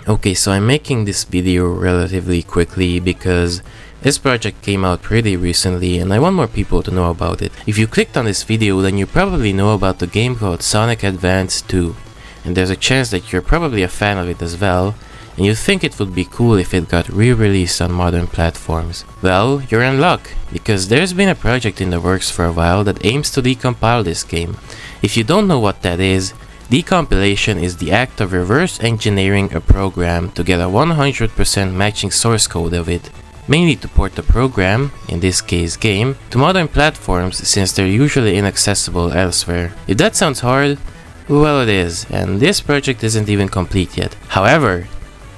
Okay, so I'm making this video relatively quickly because this project came out pretty recently and I want more people to know about it. If you clicked on this video, then you probably know about the game called Sonic Advance 2, and there's a chance that you're probably a fan of it as well, and you think it would be cool if it got re-released on modern platforms. Well, you're in luck, because there's been a project in the works for a while that aims to decompile this game. If you don't know what that is, decompilation is the act of reverse engineering a program to get a 100% matching source code of it, mainly to port the program, in this case game, to modern platforms since they're usually inaccessible elsewhere. If that sounds hard, well it is, and this project isn't even complete yet. However,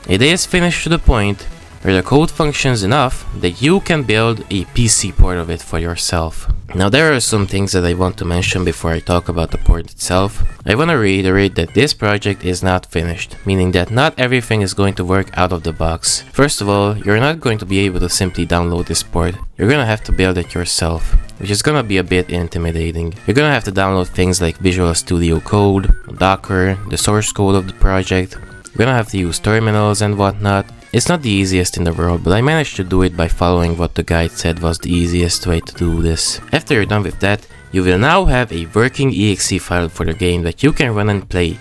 it is finished to the point where the code functions enough that you can build a PC port of it for yourself. Now there are some things that I want to mention before I talk about the port itself. I want to reiterate that this project is not finished, meaning that not everything is going to work out of the box. First of all, you're not going to be able to simply download this port. You're gonna have to build it yourself, which is gonna be a bit intimidating. You're gonna have to download things like Visual Studio Code, Docker, the source code of the project. You're gonna have to use terminals and whatnot. It's not the easiest in the world, but I managed to do it by following what the guide said was the easiest way to do this. After you're done with that, you will now have a working exe file for the game that you can run and play,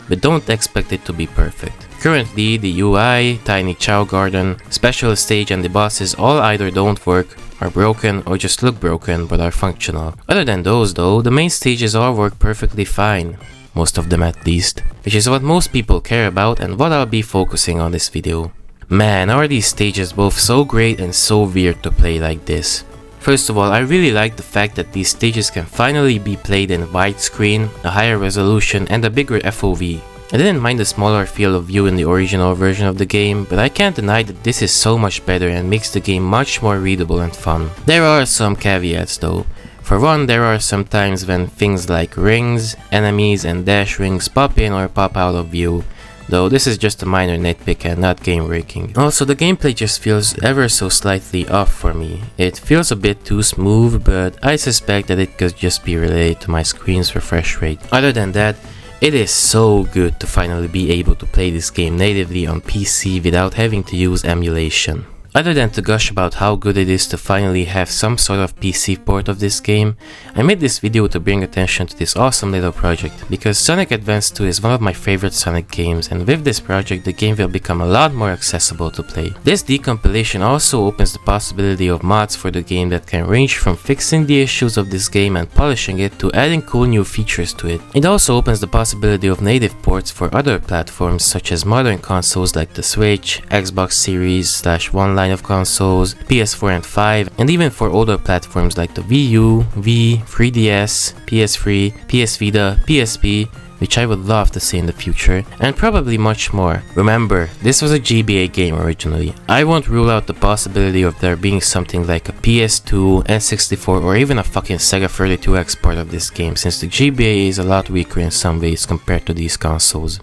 but don't expect it to be perfect. Currently, the UI, Tiny Chow Garden, Special Stage and the bosses all either don't work, are broken, or just look broken but are functional. Other than those though, the main stages all work perfectly fine. Most of them at least. Which is what most people care about and what I'll be focusing on this video. Man, are these stages both so great and so weird to play like this. First of all, I really like the fact that these stages can finally be played in widescreen, a higher resolution and a bigger FOV. I didn't mind the smaller field of view in the original version of the game, but I can't deny that this is so much better and makes the game much more readable and fun. There are some caveats though. For one, there are some times when things like rings, enemies and dash rings pop in or pop out of view, though this is just a minor nitpick and not game breaking. Also, the gameplay just feels ever so slightly off for me. It feels a bit too smooth, but I suspect that it could just be related to my screen's refresh rate. Other than that, it is so good to finally be able to play this game natively on PC without having to use emulation. Other than to gush about how good it is to finally have some sort of PC port of this game, I made this video to bring attention to this awesome little project, because Sonic Advance 2 is one of my favorite Sonic games, and with this project the game will become a lot more accessible to play. This decompilation also opens the possibility of mods for the game that can range from fixing the issues of this game and polishing it to adding cool new features to it. It also opens the possibility of native ports for other platforms such as modern consoles like the Switch, Xbox Series / One line of consoles, PS4 and 5, and even for older platforms like the Wii U, Wii, 3DS, PS3, PS Vita, PSP, which I would love to see in the future, and probably much more. Remember, this was a GBA game originally. I won't rule out the possibility of there being something like a PS2, N64, or even a fucking Sega 32X port of this game, since the GBA is a lot weaker in some ways compared to these consoles.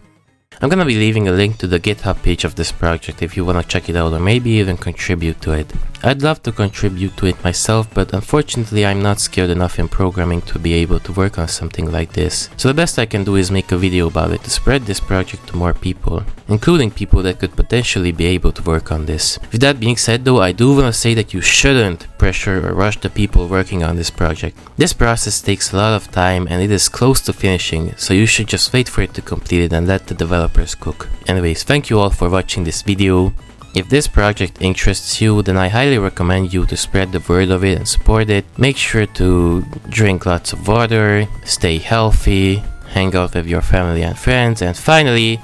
I'm gonna be leaving a link to the GitHub page of this project if you wanna check it out or maybe even contribute to it. I'd love to contribute to it myself, but unfortunately I'm not skilled enough in programming to be able to work on something like this. So the best I can do is make a video about it to spread this project to more people, including people that could potentially be able to work on this. With that being said though, I do wanna say that you shouldn't pressure or rush the people working on this project. This process takes a lot of time and it is close to finishing, so you should just wait for it to complete it and let the developers cook. Anyways, thank you all for watching this video. If this project interests you, then I highly recommend you to spread the word of it and support it. Make sure to drink lots of water, stay healthy, hang out with your family and friends, and finally,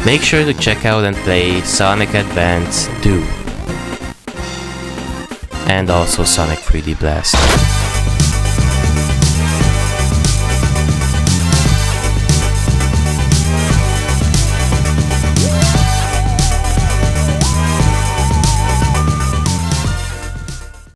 make sure to check out and play Sonic Advance 2. And also Sonic 3D Blast.